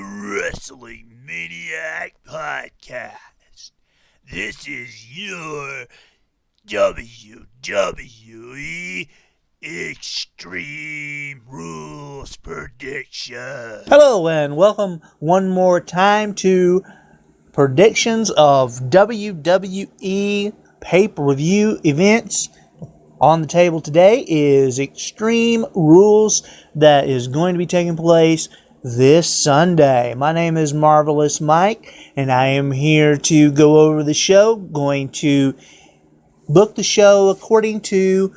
Wrestling Maniac Podcast. This is your WWE Extreme Rules prediction. Hello and welcome one more time to predictions of WWE pay-per-view events. On the table today is Extreme Rules that is going to be taking place this Sunday. My name is Marvelous Mike and I am here to go over the show, going to book the show according to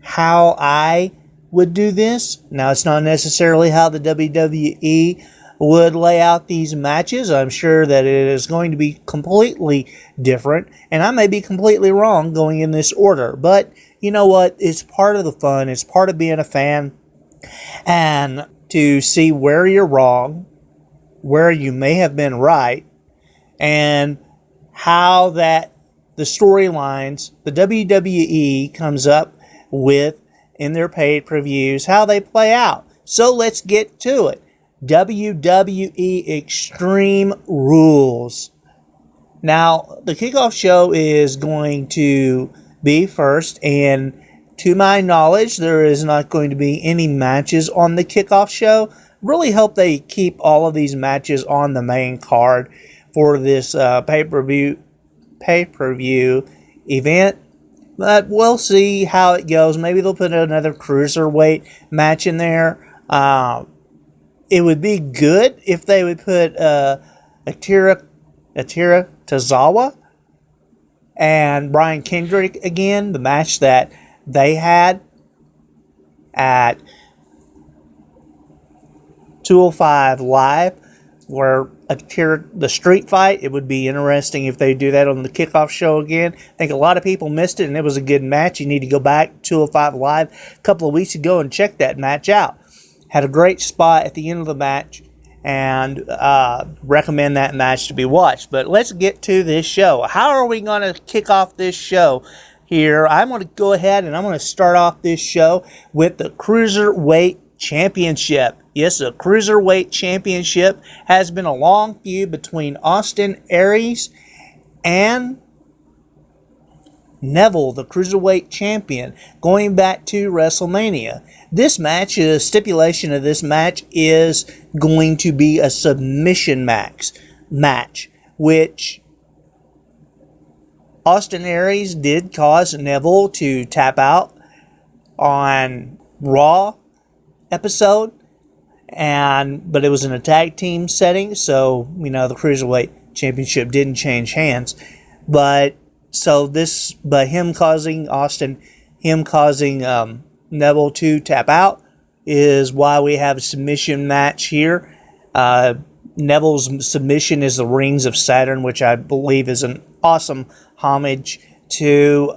how I would do this. Now, it's not necessarily how the WWE would lay out these matches. I'm sure that it is going to be completely different, and I may be completely wrong going in this order. But you know what? It's part of the fun. It's part of being a fan, and to see where you're wrong, where you may have been right, and how that the storylines the WWE comes up with in their paid previews, how they play out. So let's get to it. WWE Extreme Rules. Now, the kickoff show is going to be first, and to my knowledge, there is not going to be any matches on the kickoff show. Really hope they keep all of these matches on the main card for this pay-per-view event. But we'll see how it goes. Maybe they'll put another cruiserweight match in there. It would be good if they would put Akira Tozawa and Brian Kendrick again. The match that they had at 205 Live, where the street fight. It would be interesting if they do that on the kickoff show again. I think a lot of people missed it, and it was a good match. You need to go back to 205 Live a couple of weeks ago and check that match out. Had a great spot at the end of the match, and recommend that match to be watched. But let's get to this show. How are we going to kick off this show here? I'm going to go ahead and I'm going to start off this show with the Cruiserweight Championship. Yes, the Cruiserweight Championship has been a long feud between Austin Aries and Neville, the Cruiserweight Champion, going back to WrestleMania. This match, the stipulation of this match is going to be a submission match, which Austin Aries did cause Neville to tap out on Raw episode, but it was in a tag team setting, so the Cruiserweight Championship didn't change hands. But him causing Neville to tap out is why we have a submission match here. Neville's submission is the Rings of Saturn, which I believe is an awesome homage to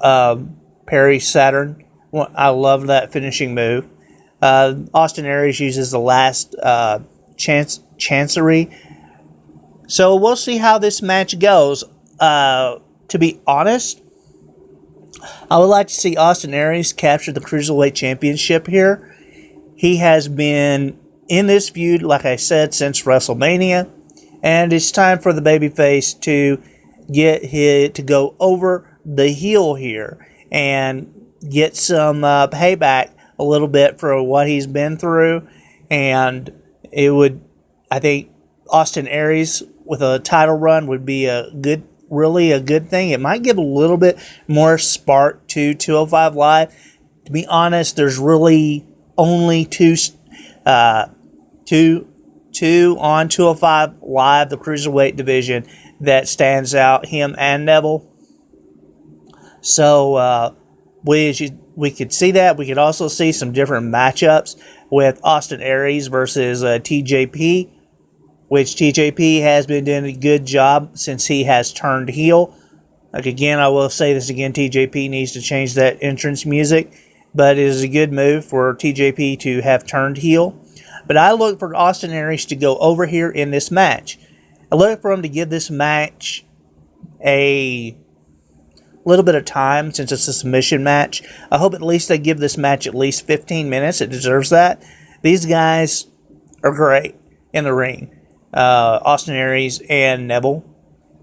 Perry Saturn. I love that finishing move. Austin Aries uses the last chancery. So we'll see how this match goes. To be honest, I would like to see Austin Aries capture the Cruiserweight Championship here. He has been in this feud, like I said, since WrestleMania, and it's time for the babyface to go over the heel here and get some payback a little bit for what he's been through. And I think Austin Aries with a title run would be really a good thing. It might give a little bit more spark to 205 Live. To be honest, there's really only two on 205 Live, the Cruiserweight division, that stands out, him and Neville. So we could see that. We could also see some different matchups with Austin Aries versus TJP, which TJP has been doing a good job since he has turned heel. Again, I will say this again, TJP needs to change that entrance music, but it is a good move for TJP to have turned heel. But I look for Austin Aries to go over here in this match. I look for him to give this match a little bit of time since it's a submission match. I hope at least they give this match at least 15 minutes. It deserves that. These guys are great in the ring. Austin Aries and Neville.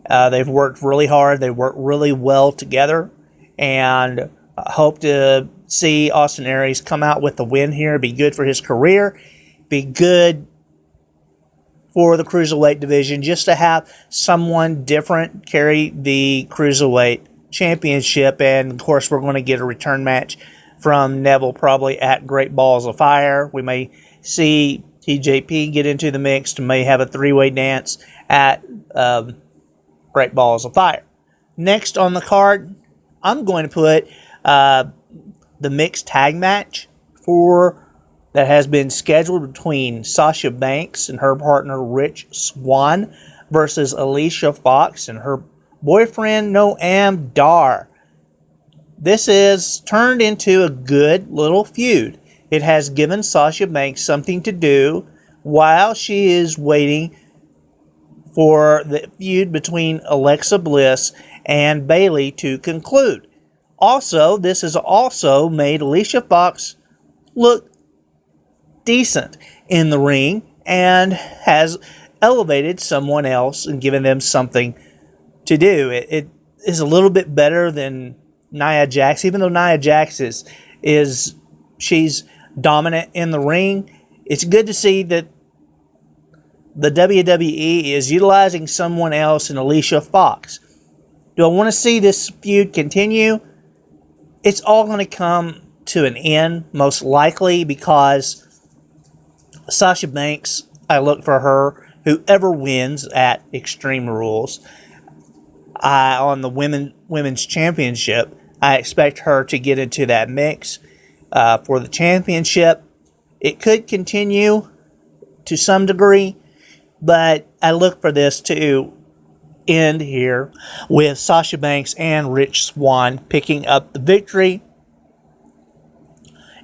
They've worked really hard. They work really well together, and I hope to see Austin Aries come out with the win here. Be good for his career. Be good for the Cruiserweight division, just to have someone different carry the Cruiserweight Championship. And, of course, we're going to get a return match from Neville probably at Great Balls of Fire. We may see TJP get into the mix, may have a three-way dance at Great Balls of Fire. Next on the card, I'm going to put the mixed tag match that has been scheduled between Sasha Banks and her partner Rich Swann versus Alicia Fox and her boyfriend Noam Dar. This is turned into a good little feud. It has given Sasha Banks something to do while she is waiting for the feud between Alexa Bliss and Bayley to conclude. Also, this has also made Alicia Fox look decent in the ring and has elevated someone else and given them something to do. It is a little bit better than Nia Jax, even though Nia Jax she's dominant in the ring. It's good to see that the WWE is utilizing someone else in Alicia Fox. Do I want to see this feud continue? It's all going to come to an end, most likely, because Sasha Banks, I look for her, whoever wins at Extreme Rules, on the women's championship, I expect her to get into that mix for the championship. It could continue to some degree, but I look for this to end here with Sasha Banks and Rich Swann picking up the victory.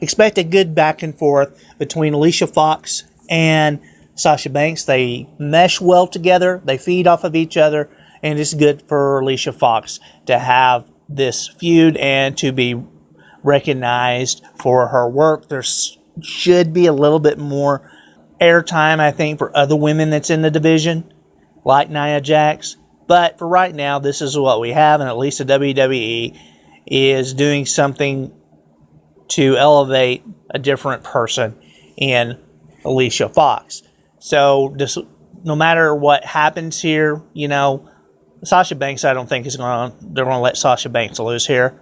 Expect a good back and forth between Alicia Fox and Sasha Banks. They mesh well together. They feed off of each other. And it's good for Alicia Fox to have this feud and to be recognized for her work. There should be a little bit more airtime, I think, for other women that's in the division, like Nia Jax. But for right now, this is what we have. And at least the WWE is doing something to elevate a different person in Alicia Fox. So no matter what happens here, Sasha Banks, I don't think they're going to let Sasha Banks lose here.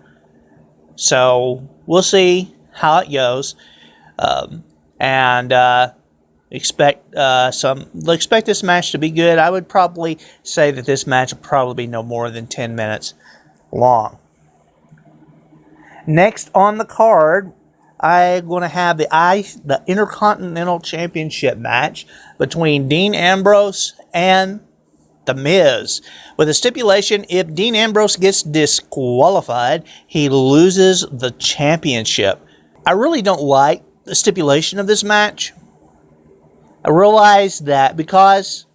So we'll see how it goes, and expect this match to be good. I would probably say that this match will probably be no more than 10 minutes long. Next on the card, I'm going to have the Intercontinental Championship match between Dean Ambrose and The Miz, with a stipulation: if Dean Ambrose gets disqualified, he loses the championship. I really don't like the stipulation of this match. I realize that because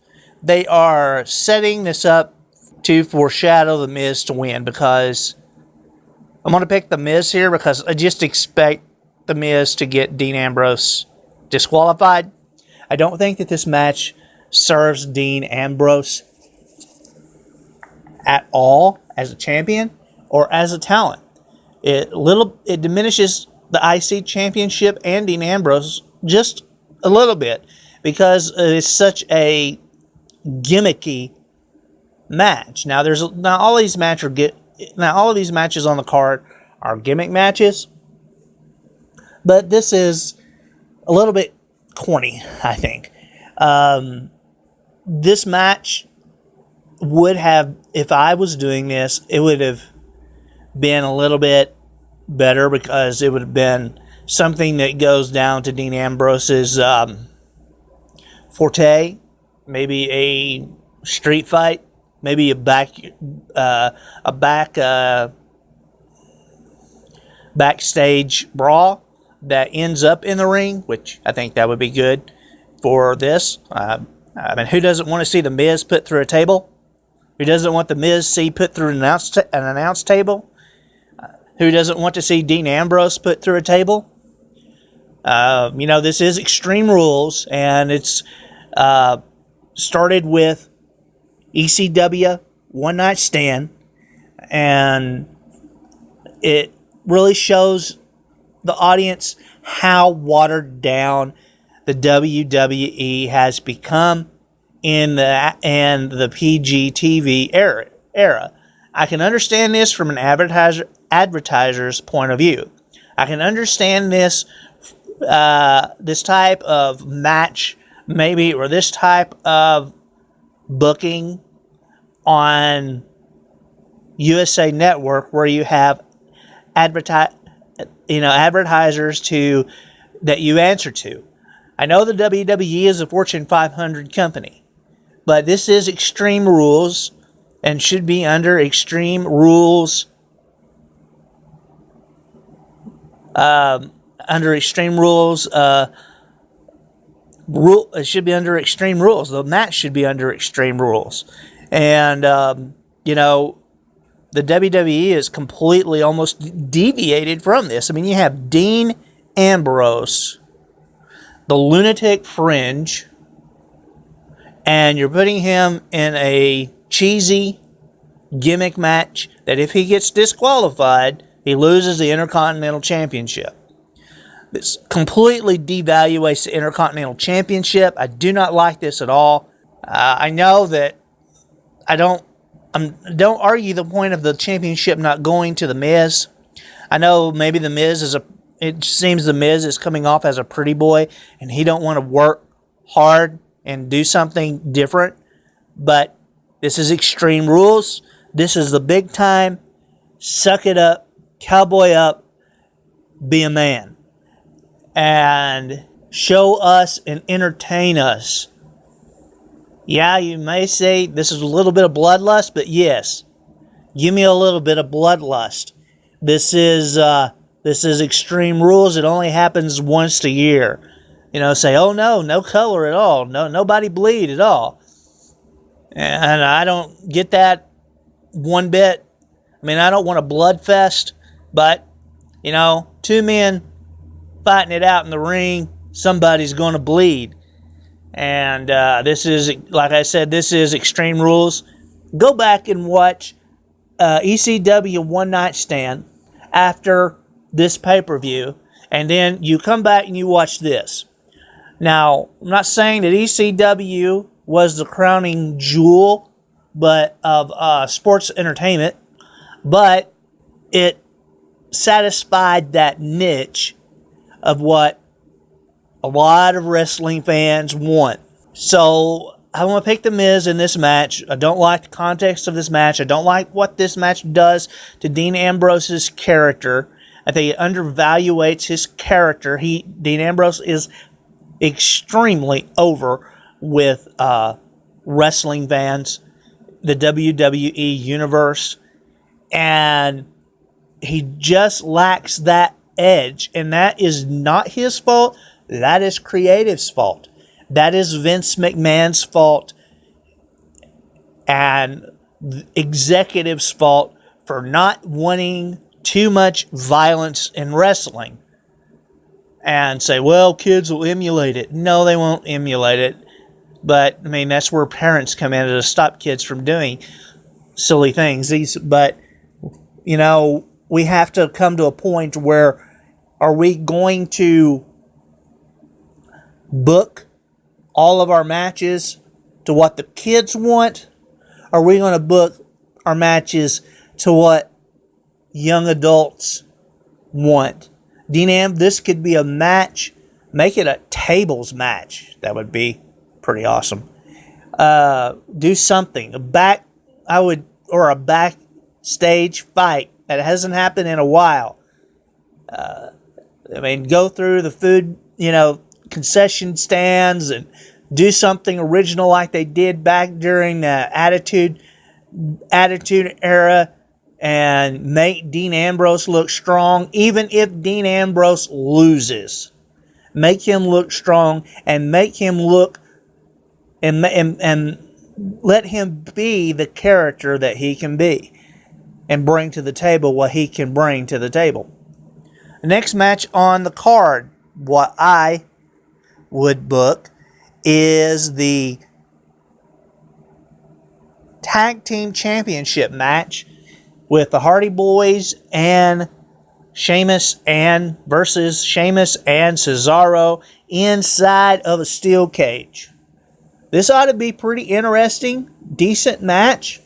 they are setting this up to foreshadow The Miz to win, because I'm going to pick The Miz here because I just expect The Miz to get Dean Ambrose disqualified. I don't think that this match serves Dean Ambrose at all as a champion or as a talent. It diminishes the IC championship and Dean Ambrose just a little bit because it's such a gimmicky match. Now all of these matches on the card are gimmick matches, but this is a little bit corny, I think. This match would have, if I was doing this, it would have been a little bit better because it would have been something that goes down to Dean Ambrose's forte, maybe a street fight, maybe a backstage brawl that ends up in the ring, which I think that would be good for this. Who doesn't want to see The Miz put through a table? Who doesn't want The Miz see put through an announce table? Who doesn't want to see Dean Ambrose put through a table? This is Extreme Rules, and it's started with ECW One Night Stand, and it really shows the audience how watered down the WWE has become in the PG-TV era. I can understand this from an advertiser's point of view. I can understand this type of match, maybe, or this type of booking on USA Network, where you have advertisers that you answer to. I know the WWE is a Fortune 500 company, but this is Extreme Rules and should be under Extreme Rules. Under Extreme Rules, it should be under Extreme Rules. The match should be under Extreme Rules, and the WWE is completely almost deviated from this. I mean, you have Dean Ambrose, the Lunatic Fringe, and you're putting him in a cheesy gimmick match that if he gets disqualified, he loses the Intercontinental Championship. This completely devaluates the Intercontinental Championship. I do not like this at all. I know that don't argue the point of the championship not going to The Miz. I know maybe it seems The Miz is coming off as a pretty boy and he don't want to work hard and do something different. But this is Extreme Rules. This is the big time. Suck it up. Cowboy up. Be a man. And show us and entertain us. Yeah, you may say this is a little bit of bloodlust, but yes, give me a little bit of bloodlust. This is Extreme Rules. It only happens once a year. Say, oh no color at all. No, nobody bleed at all. And I don't get that one bit. I mean, I don't want a blood fest, but, two men fighting it out in the ring, somebody's going to bleed. And this is, like I said, this is Extreme Rules. Go back and watch ECW One Night Stand after this pay-per-view, and then you come back and you watch this. Now, I'm not saying that ECW was the crowning jewel of sports entertainment, but it satisfied that niche of what a lot of wrestling fans want. So I want to pick The Miz in this match. I don't like the context of this match. I don't like what this match does to Dean Ambrose's character. I think it undervaluates his character. Dean Ambrose is extremely over with wrestling fans, the WWE universe, and he just lacks that edge, and that is not his fault. That is creative's fault. That is Vince McMahon's fault and the executive's fault for not wanting too much violence in wrestling. And say, well, kids will emulate it. No, they won't emulate it. But, I mean, that's where parents come in to stop kids from doing silly things. But, we have to come to a point where, are we going to book all of our matches to what the kids want? Or are we going to book our matches to what young adults want? This could be a match. Make it a tables match. That would be pretty awesome. Do something. A backstage fight that hasn't happened in a while. Go through the food, concession stands and do something original like they did back during the Attitude Era, and make Dean Ambrose look strong, even if Dean Ambrose loses. Make him look strong and make him look and let him be the character that he can be and bring to the table what he can bring to the table. The next match on the card, what I would book, is the tag team championship match with the Hardy Boys and Sheamus versus Sheamus and Cesaro inside of a steel cage. This ought to be pretty interesting, decent match.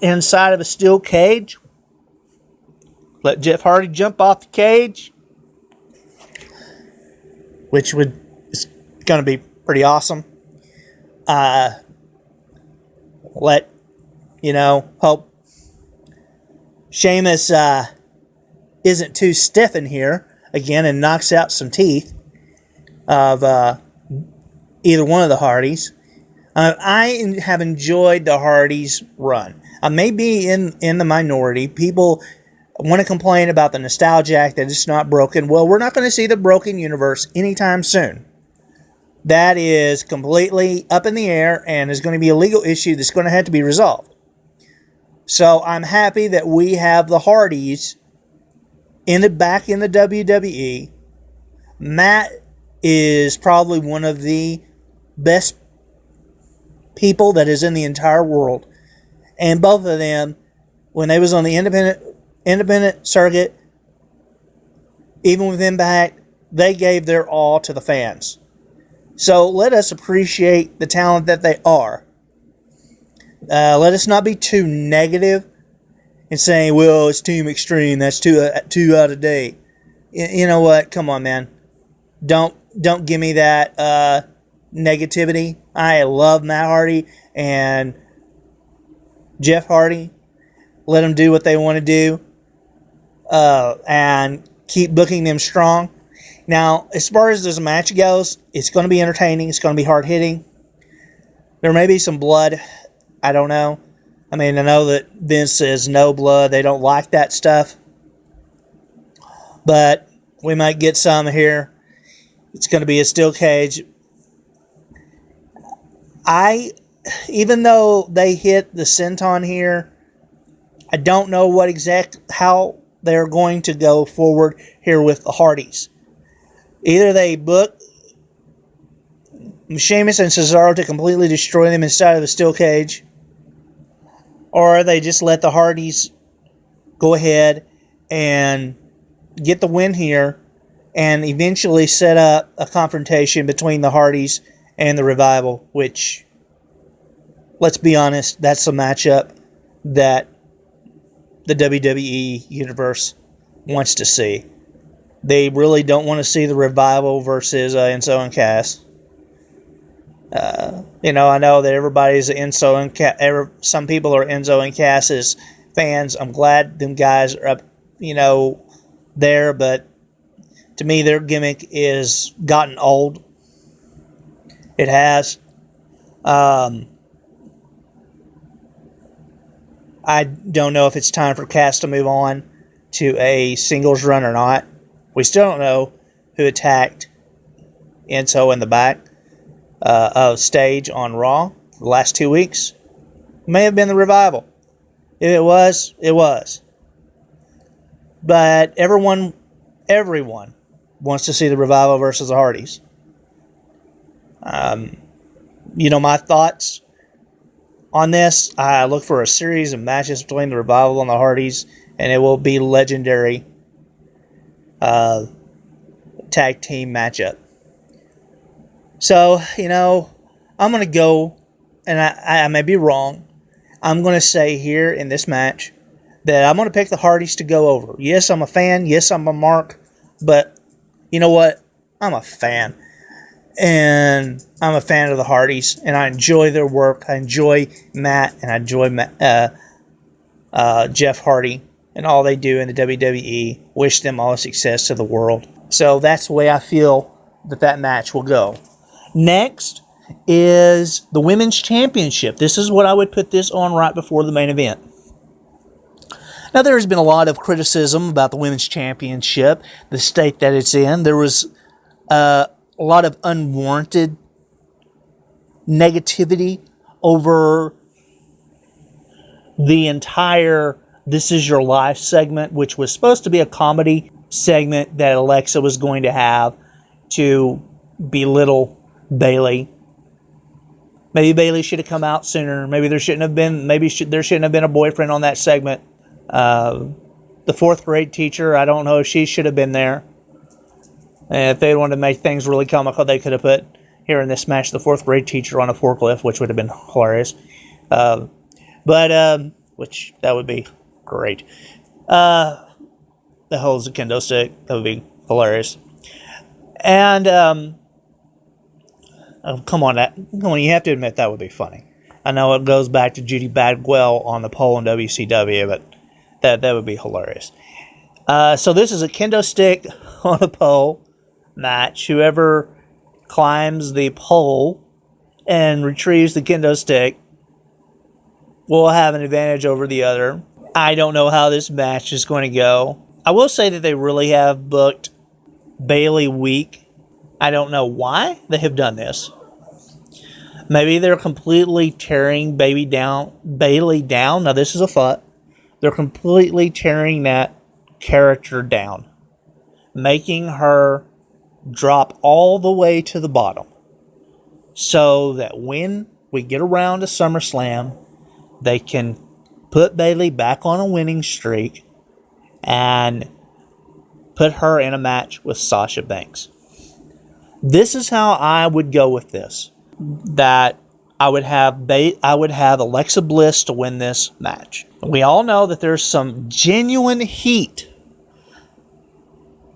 Inside of a steel cage. Let Jeff Hardy jump off the cage, which is going to be pretty awesome. Hope Sheamus isn't too stiff in here again and knocks out some teeth of either one of the Hardys. I have enjoyed the Hardys' run. I may be in the minority. People want to complain about the nostalgia that it's not broken. Well, we're not going to see the broken universe anytime soon. That is completely up in the air and is going to be a legal issue that's going to have to be resolved. So I'm happy that we have the Hardys back in the WWE. Matt is probably one of the best people that is in the entire world. And both of them, when they was on the independent circuit, even with Impact, they gave their all to the fans. So let us appreciate the talent that they are. Let us not be too negative in saying, well, it's Team Extreme, that's too out of date. You know what? Come on, man. Don't give me that negativity. I love Matt Hardy and Jeff Hardy. Let them do what they want to do and keep booking them strong. Now, as far as this match goes, it's going to be entertaining. It's going to be hard-hitting. There may be some blood. I don't know. I mean, I know that Vince says no blood. They don't like that stuff. But we might get some here. It's going to be a steel cage. Even though they hit the senton here, I don't know how they're going to go forward here with the Hardys. Either they book Sheamus and Cesaro to completely destroy them inside of a steel cage, or they just let the Hardys go ahead and get the win here and eventually set up a confrontation between the Hardys and the Revival, which, let's be honest, that's a matchup that the WWE Universe wants to see. They really don't want to see the Revival versus Enzo and Cass. I know that everybody's Enzo and Cass. Some people are Enzo and Cass's fans. I'm glad them guys are up, there. But to me, their gimmick is gotten old. It has. I don't know if it's time for Cass to move on to a singles run or not. We still don't know who attacked Enzo in the back of stage on Raw for the last 2 weeks. It may have been the Revival. If it was, it was. But everyone wants to see the Revival versus the Hardys. My thoughts on this, I look for a series of matches between the Revival and the Hardys, and it will be legendary tag team matchup. So, I'm going to go, and I may be wrong. I'm going to say here in this match that I'm going to pick the Hardys to go over. Yes, I'm a fan. Yes, I'm a mark. But you know what? I'm a fan. And I'm a fan of the Hardys, and I enjoy their work. I enjoy Matt, and I enjoy Jeff Hardy and all they do in the WWE. Wish them all the success to the world. So that's the way I feel that match will go. Next is the Women's Championship. This is what I would put this on right before the main event. Now, there has been a lot of criticism about the Women's Championship, the state that it's in. There was a lot of unwarranted negativity over the entire This Is Your Life segment, which was supposed to be a comedy segment that Alexa was going to have to belittle Bayley. Maybe Bayley should have come out sooner. Maybe there shouldn't have been. There shouldn't have been a boyfriend on that segment. The fourth grade teacher, I don't know if she should have been there. And if they wanted to make things really comical, they could have put here in this match the fourth grade teacher on a forklift, which would have been hilarious. Which that would be great. That holds a kendo stick. That would be hilarious. And come on, you have to admit that would be funny. I know it goes back to Judy Bagwell on the pole in WCW, but that would be hilarious. So this is a kendo stick on a pole match. Whoever climbs the pole and retrieves the kendo stick will have an advantage over the other. I don't know how this match is going to go. I will say that they really have booked Bayley weak. I don't know why they have done this. Maybe they're completely tearing Bayley down. Now this is a thought. They're completely tearing that character down, making her drop all the way to the bottom, so that when we get around to SummerSlam, they can put Bayley back on a winning streak and put her in a match with Sasha Banks. This is how I would go with this. That I would have Alexa Bliss to win this match. We all know that there's some genuine heat,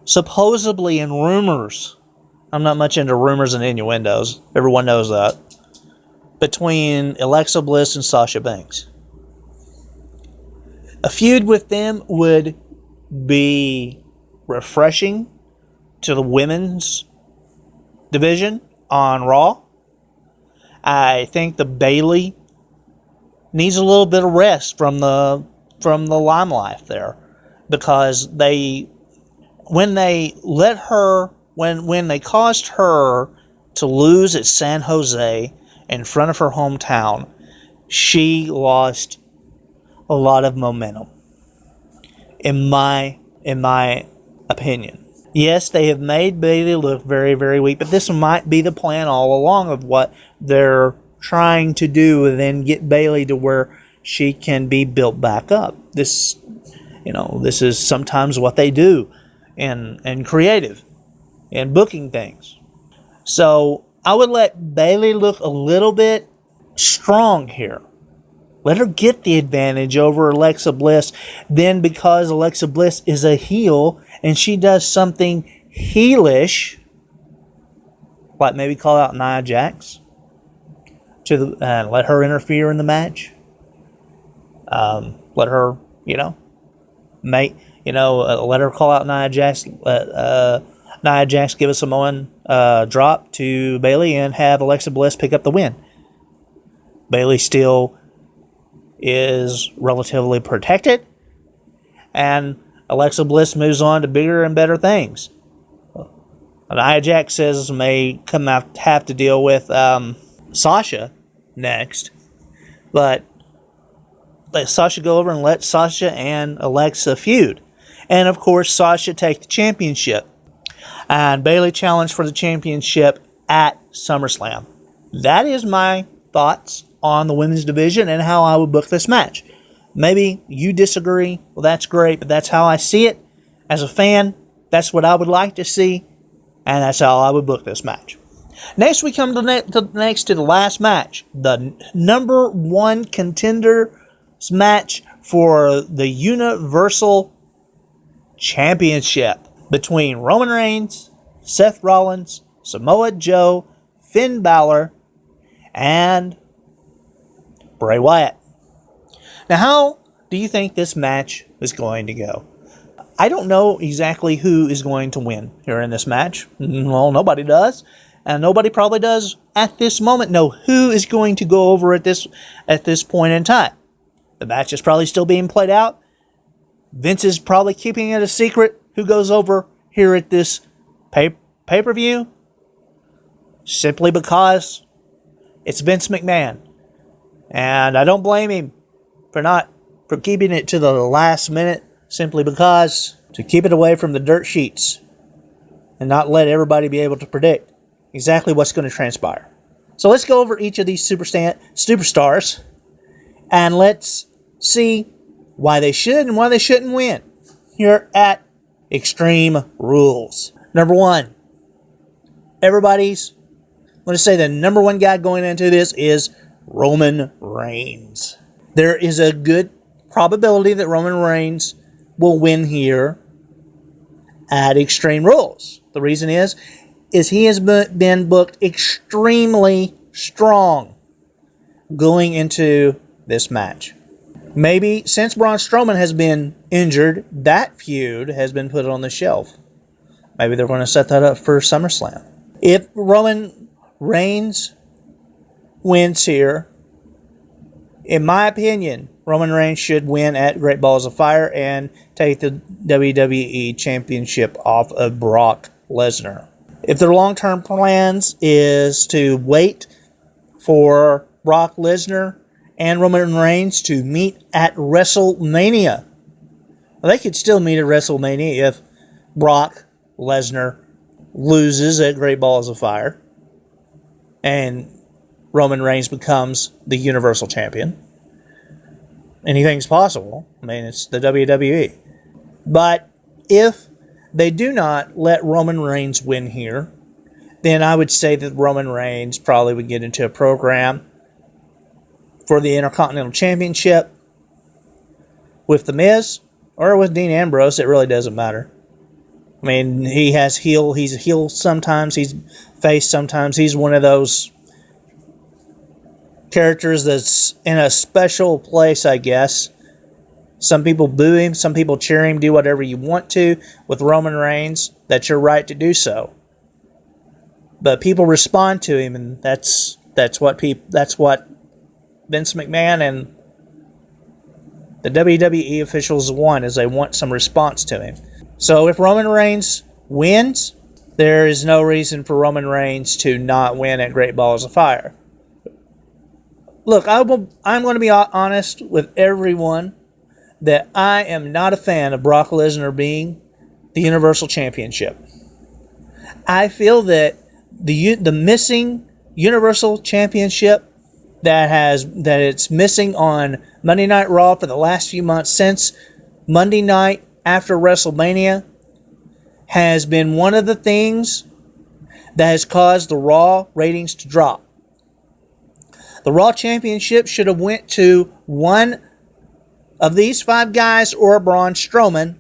supposedly in rumors. I'm not much into rumors and innuendos. Everyone knows that. Between Alexa Bliss and Sasha Banks. A feud with them would be refreshing to the women's division on Raw. I think the Bayley needs a little bit of rest from the limelight there, because when they caused her to lose at San Jose in front of her hometown, she lost a lot of momentum, in my opinion. Yes, they have made Bayley look very, very weak, but this might be the plan all along of what they're trying to do, and then get Bayley to where she can be built back up. This is sometimes what they do in creative and booking things. So I would let Bayley look a little bit strong here. Let her get the advantage over Alexa Bliss. Then, because Alexa Bliss is a heel and she does something heelish, like maybe call out Nia Jax and let her interfere in the match. Let her, let her call out Nia Jax. Nia Jax give a Samoan drop to Bayley and have Alexa Bliss pick up the win. Bayley still is relatively protected, and Alexa Bliss moves on to bigger and better things. Nia Jax may have to deal with Sasha next, but let Sasha go over and let Sasha and Alexa feud. And of course, Sasha take the championship, and Bayley challenge for the championship at SummerSlam. That is my thoughts on the women's division and how I would book this match. Maybe you disagree. Well, that's great, but that's how I see it. As a fan, that's what I would like to see, and that's how I would book this match. Next, we come to the last match, the number one contenders match for the Universal Championship between Roman Reigns, Seth Rollins, Samoa Joe, Finn Balor, and Bray Wyatt. Now, how do you think this match is going to go? I don't know exactly who is going to win here in this match. Well, nobody does. And nobody probably does at this moment know who is going to go over at this point in time. The match is probably still being played out. Vince is probably keeping it a secret who goes over here at this pay-per-view, simply because it's Vince McMahon. And I don't blame him for keeping it to the last minute, simply because to keep it away from the dirt sheets and not let everybody be able to predict exactly what's going to transpire. So let's go over each of these superstars and let's see why they should and why they shouldn't win here at Extreme Rules. Number one, I'm going to say the number one guy going into this is Roman Reigns. There is a good probability that Roman Reigns will win here at Extreme Rules. The reason is he has been booked extremely strong going into this match. Maybe since Braun Strowman has been injured, that feud has been put on the shelf. Maybe they're going to set that up for SummerSlam. If Roman Reigns wins here, in my opinion, Roman Reigns should win at Great Balls of Fire and take the WWE Championship off of Brock Lesnar. If their long-term plans is to wait for Brock Lesnar and Roman Reigns to meet at WrestleMania, well, they could still meet at WrestleMania if Brock Lesnar loses at Great Balls of Fire and Roman Reigns becomes the Universal Champion. Anything's possible. I mean, it's the WWE. But if they do not let Roman Reigns win here, then I would say that Roman Reigns probably would get into a program for the Intercontinental Championship with The Miz or with Dean Ambrose. It really doesn't matter. I mean, he's a heel sometimes, he's face sometimes. He's one of those characters that's in a special place, I guess. Some people boo him, some people cheer him, do whatever you want to. With Roman Reigns, that's your right to do so. But people respond to him, and that's what Vince McMahon and the WWE officials want, is they want some response to him. So if Roman Reigns wins, there is no reason for Roman Reigns to not win at Great Balls of Fire. Look, I'm going to be honest with everyone that I am not a fan of Brock Lesnar being the Universal Championship. I feel that the missing Universal Championship that it's missing on Monday Night Raw for the last few months since Monday night after WrestleMania has been one of the things that has caused the Raw ratings to drop. The Raw Championship should have went to one of these five guys or Braun Strowman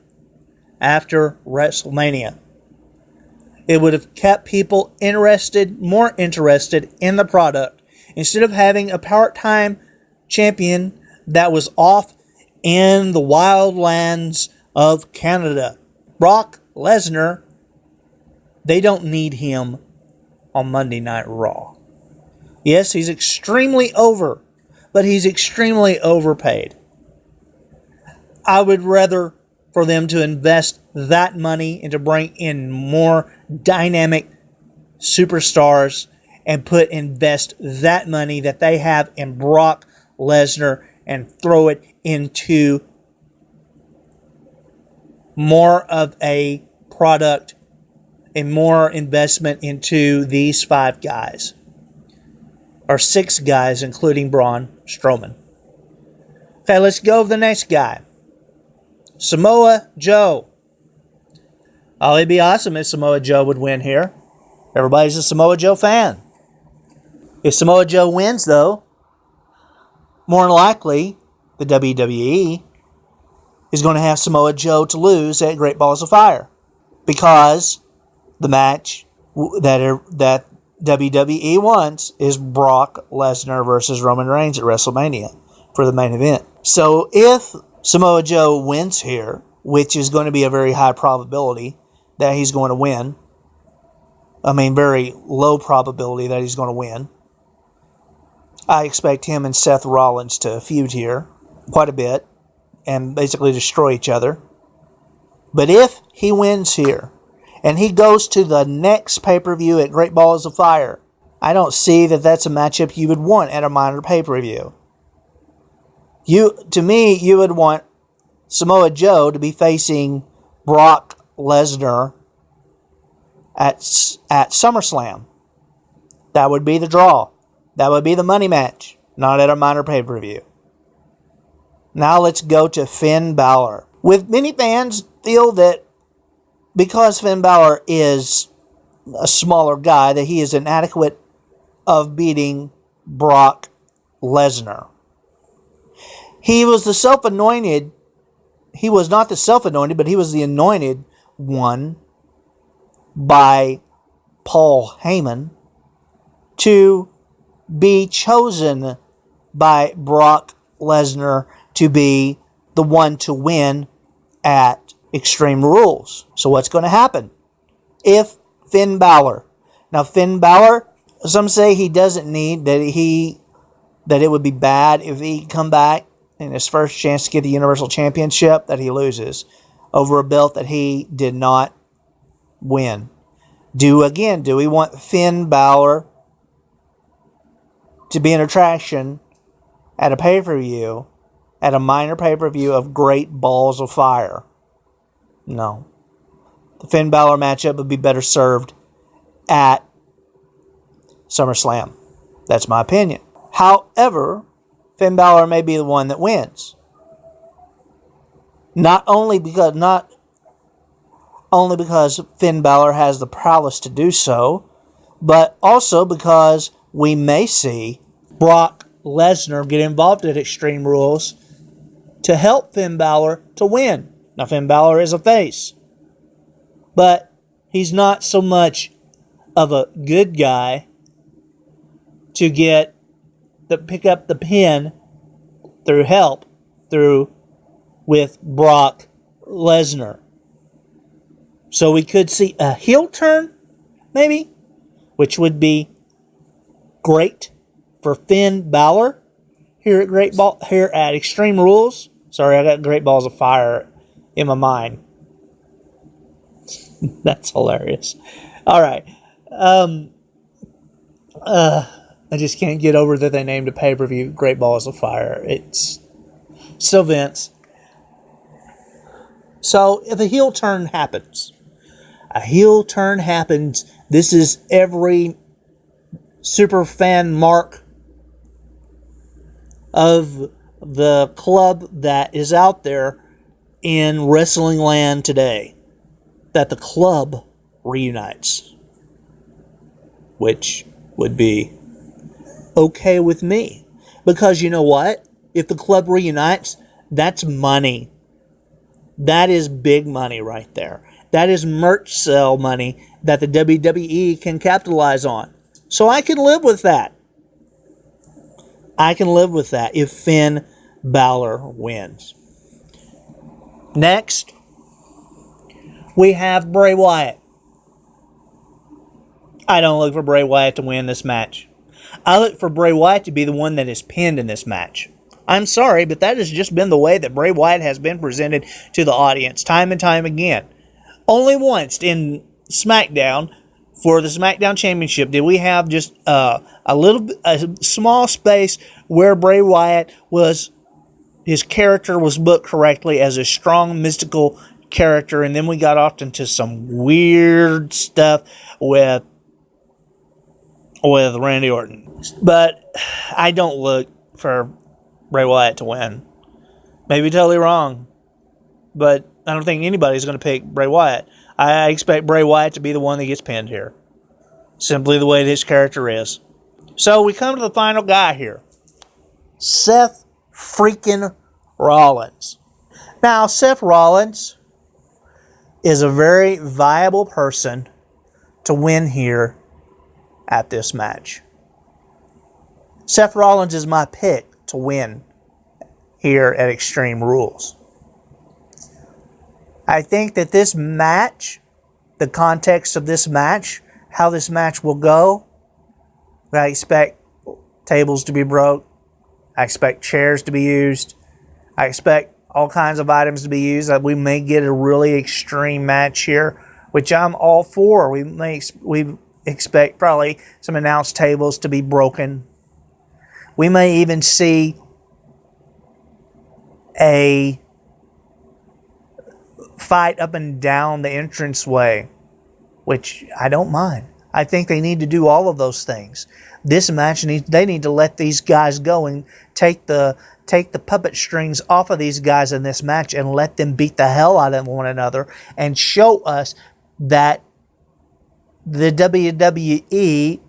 after WrestleMania. It would have kept people more interested in the product, instead of having a part-time champion that was off in the wild lands of Canada. Brock Lesnar, they don't need him on Monday Night Raw. Yes, he's extremely over, but he's extremely overpaid. I would rather for them to invest that money and to bring in more dynamic superstars and invest that money that they have in Brock Lesnar and throw it into more of a product and more investment into these five guys. Or six guys, including Braun Strowman. Okay, let's go with the next guy. Samoa Joe. Oh, it'd be awesome if Samoa Joe would win here. Everybody's a Samoa Joe fan. If Samoa Joe wins, though, more than likely, the WWE is going to have Samoa Joe to lose at Great Balls of Fire, because the match that WWE wants is Brock Lesnar versus Roman Reigns at WrestleMania for the main event. So if Samoa Joe wins here, which is going to be a very high probability that he's going to win, very low probability that he's going to win, I expect him and Seth Rollins to feud here quite a bit and basically destroy each other. But if he wins here and he goes to the next pay-per-view at Great Balls of Fire, I don't see that that's a matchup you would want at a minor pay-per-view. To me, you would want Samoa Joe to be facing Brock Lesnar at SummerSlam. That would be the draw. That would be the money match, not at a minor pay-per-view. Now let's go to Finn Balor. With many fans feel that because Finn Balor is a smaller guy, that he is inadequate of beating Brock Lesnar. He was the self-anointed. He was not the self-anointed, but he was the anointed one by Paul Heyman to be chosen by Brock Lesnar to be the one to win at Extreme Rules. So what's going to happen if Finn Balor? Now Finn Balor, some say he doesn't need that it would be bad if he come back in his first chance to get the Universal Championship that he loses over a belt that he did not win. Do we want Finn Balor to be an attraction at a pay-per-view, at a minor pay-per-view of Great Balls of Fire? No. The Finn Balor matchup would be better served at SummerSlam. That's my opinion. However, Finn Balor may be the one that wins. Not only because Finn Balor has the prowess to do so, but also because we may see Brock Lesnar get involved at Extreme Rules to help Finn Balor to win. Now, Finn Balor is a face, but he's not so much of a good guy to pick up the pin with Brock Lesnar. So we could see a heel turn, maybe, which would be great for Finn Balor here at Extreme Rules. Sorry, I got Great Balls of Fire in my mind. That's hilarious. All right. I just can't get over that they named a pay-per-view Great Balls of Fire. It's so Vince. So if a heel turn happens, this is every super fan mark of the club that is out there in wrestling land today, that the club reunites, which would be okay with me, because you know what? If the club reunites, that's money. That is big money right there. That is merch sale money that the WWE can capitalize on. So I can live with that. If Finn Balor wins. Next, we have Bray Wyatt. I don't look for Bray Wyatt to win this match. I look for Bray Wyatt to be the one that is pinned in this match. I'm sorry, but that has just been the way that Bray Wyatt has been presented to the audience time and time again. Only once in SmackDown, for the SmackDown Championship, did we have just a small space where Bray Wyatt his character was booked correctly as a strong mystical character, and then we got off into some weird stuff with Randy Orton. But I don't look for Bray Wyatt to win. Maybe totally wrong, but I don't think anybody's going to pick Bray Wyatt. I expect Bray Wyatt to be the one that gets pinned here. Simply the way this character is. So we come to the final guy here. Seth freaking Rollins. Now, Seth Rollins is a very viable person to win here at this match. Seth Rollins is my pick to win here at Extreme Rules. I think that this match, the context of this match, how this match will go, I expect tables to be broke. I expect chairs to be used. I expect all kinds of items to be used. We may get a really extreme match here, which I'm all for. We expect probably some announce tables to be broken. We may even see a fight up and down the entranceway, which I don't mind. I think they need to do all of those things. This match, they need to let these guys go and take the puppet strings off of these guys in this match and let them beat the hell out of one another and show us that the WWE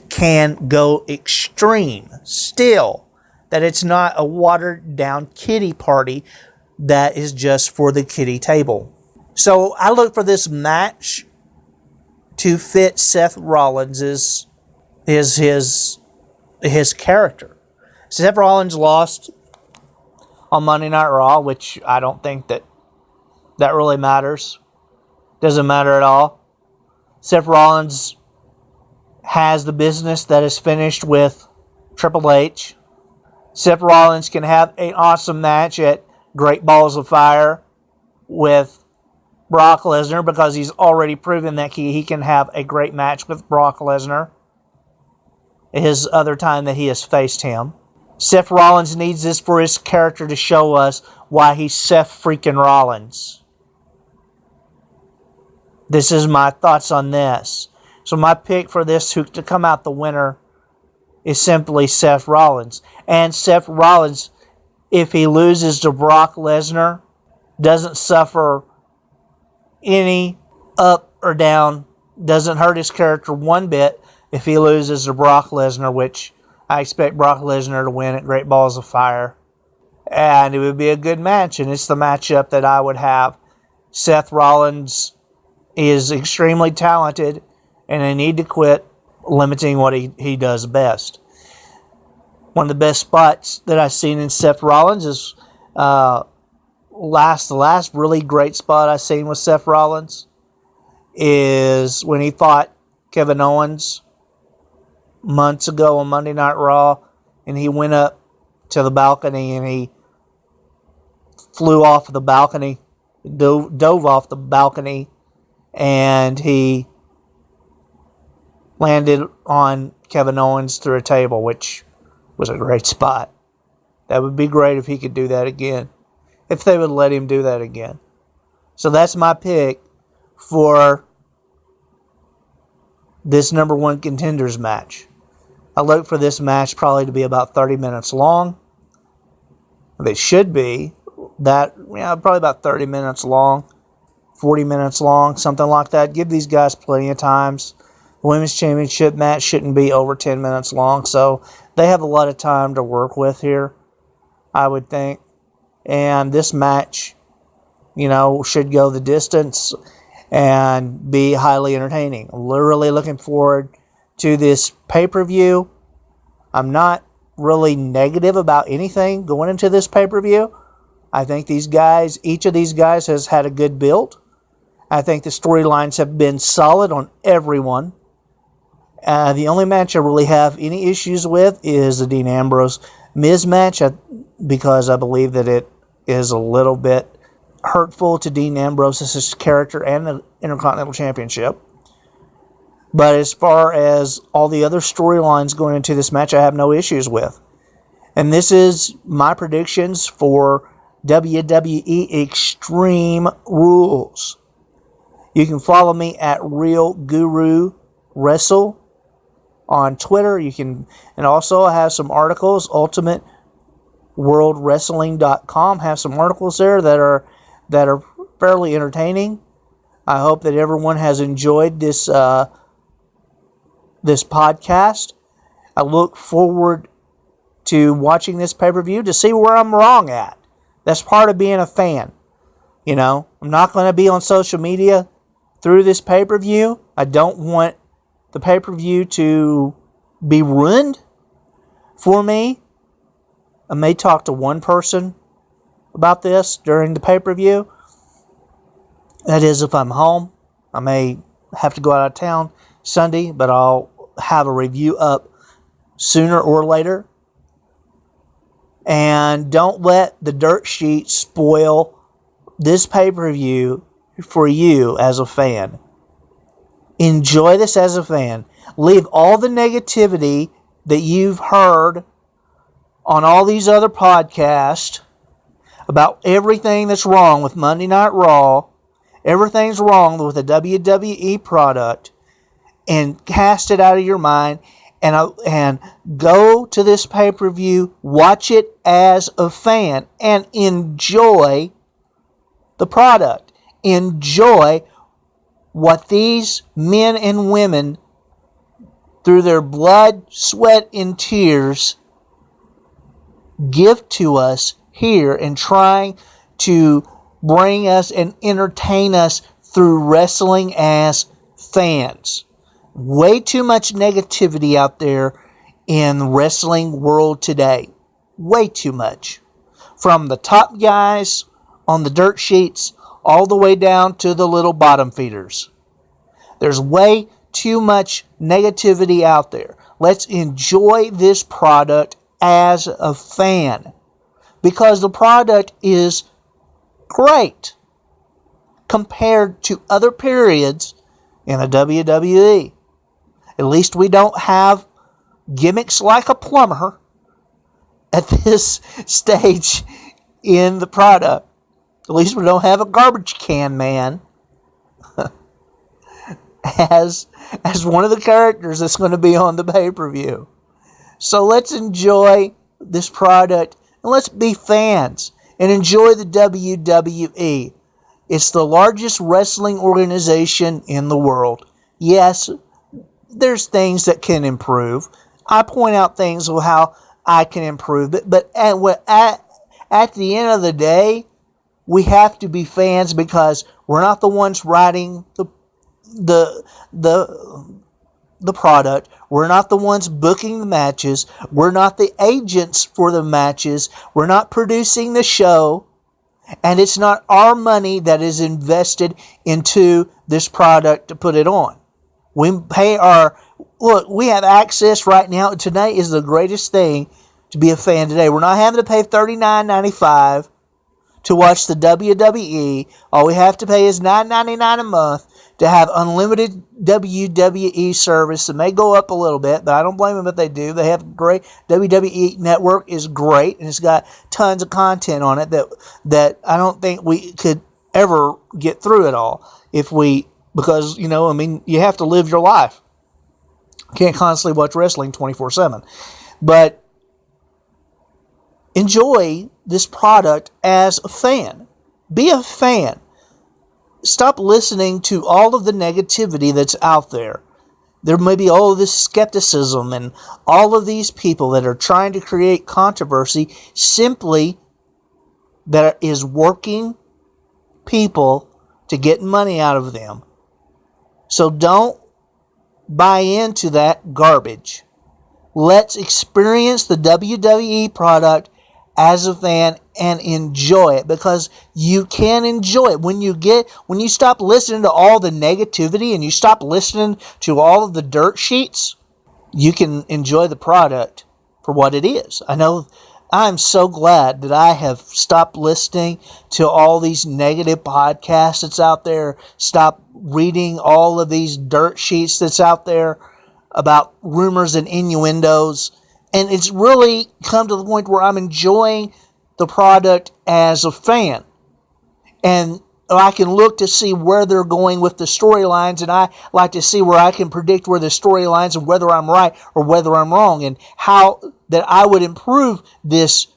can go extreme still, that it's not a watered down kiddie party that is just for the kiddie table. So I look for this match to fit Seth Rollins' his character. Seth Rollins lost on Monday Night Raw, which I don't think that really matters. Doesn't matter at all. Seth Rollins has the business that is finished with Triple H. Seth Rollins can have an awesome match at Great Balls of Fire with Brock Lesnar because he's already proven that he can have a great match with Brock Lesnar. His other time that he has faced him. Seth Rollins needs this for his character to show us why he's Seth freaking Rollins. This is my thoughts on this. So my pick for this to come out the winner is simply Seth Rollins. And Seth Rollins, if he loses to Brock Lesnar, doesn't suffer any up or down, doesn't hurt his character one bit if he loses to Brock Lesnar, which I expect Brock Lesnar to win at Great Balls of Fire. And it would be a good match, and it's the matchup that I would have. Seth Rollins is extremely talented, and they need to quit limiting what he does best. One of the best spots that I've seen in Seth Rollins is the last really great spot I've seen with Seth Rollins is when he fought Kevin Owens months ago on Monday Night Raw, and he went up to the balcony and he flew off the balcony, dove off the balcony, and he landed on Kevin Owens through a table, which was a great spot. That would be great if he could do that again. If they would let him do that again. So that's my pick for this number one contenders match. I look for this match probably to be about 30 minutes long. It should be probably about 30 minutes long, 40 minutes long, something like that. Give these guys plenty of times. The Women's Championship match shouldn't be over 10 minutes long, so they have a lot of time to work with here, I would think. And this match, should go the distance and be highly entertaining. I'm literally looking forward to this pay-per-view. I'm not really negative about anything going into this pay-per-view. I think each of these guys has had a good build. I think the storylines have been solid on everyone. The only match I really have any issues with is the Dean Ambrose Miz match, because I believe that it is a little bit hurtful to Dean Ambrose's character and the Intercontinental Championship. But as far as all the other storylines going into this match, I have no issues with. And this is my predictions for WWE Extreme Rules. You can follow me at Real Guru Wrestle on Twitter. And also I have some articles, UltimateWorldWrestling.com, have some articles there that are fairly entertaining. I hope that everyone has enjoyed this podcast. I look forward to watching this pay-per-view to see where I'm wrong at. That's part of being a fan. I'm not going to be on social media through this pay-per-view. I don't want the pay-per-view to be ruined for me. I may talk to one person about this during the pay-per-view. That is if I'm home. I may have to go out of town Sunday, but I'll have a review up sooner or later. And don't let the dirt sheet spoil this pay-per-view for you as a fan. Enjoy this as a fan. Leave all the negativity that you've heard on all these other podcasts about everything that's wrong with Monday Night Raw everything's wrong with a WWE product and cast it out of your mind and go to this pay-per-view, watch it as a fan, and enjoy the product. Enjoy what these men and women, through their blood, sweat, and tears, give to us here and trying to bring us and entertain us through wrestling as fans. Way too much negativity out there in the wrestling world today. Way too much. From the top guys on the dirt sheets all the way down to the little bottom feeders. There's way too much negativity out there. Let's enjoy this product as a fan, because the product is great compared to other periods in the WWE. At least we don't have gimmicks like a plumber at this stage in the product. At least we don't have a garbage can man as one of the characters that's going to be on the pay-per-view. So let's enjoy this product and let's be fans and enjoy the WWE. It's the largest wrestling organization in the world. Yes, there's things that can improve. I point out things of how I can improve it, but at the end of the day, we have to be fans because we're not the ones writing the product. We're not the ones booking the matches. We're not the agents for the matches. We're not producing the show. And it's not our money that is invested into this product to put it on. We pay we have access right now. Today is the greatest thing to be a fan today. We're not having to pay $39.95 to watch the WWE. All we have to pay is $9.99 a month to have unlimited WWE service. It may go up a little bit, but I don't blame them if they do. They have great. WWE Network is great, and it's got tons of content on it that I don't think we could ever get through it all because, you have to live your life. You can't constantly watch wrestling 24/7. But enjoy this product as a fan. Be a fan. Stop listening to all of the negativity that's out there. There may be all of this skepticism and all of these people that are trying to create controversy simply that is working people to get money out of them. So don't buy into that garbage. Let's experience the WWE product as a fan and enjoy it, because you can enjoy it when you stop listening to all the negativity and you stop listening to all of the dirt sheets. You can enjoy the product for what it is. I know I'm so glad that I have stopped listening to all these negative podcasts that's out there. Stop reading all of these dirt sheets that's out there about rumors and innuendos. And it's really come to the point where I'm enjoying the product as a fan. And I can look to see where they're going with the storylines, and I like to see where I can predict where the storylines and whether I'm right or whether I'm wrong, and how that I would improve this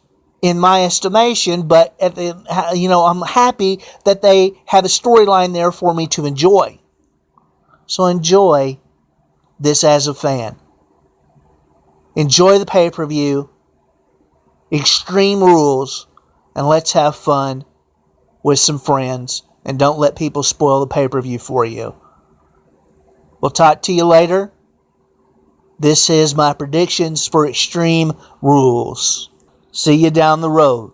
in my estimation. But I'm happy that they have a storyline there for me to enjoy. So enjoy this as a fan. Enjoy the pay-per-view, Extreme Rules, and let's have fun with some friends. And don't let people spoil the pay-per-view for you. We'll talk to you later. This is my predictions for Extreme Rules. See you down the road.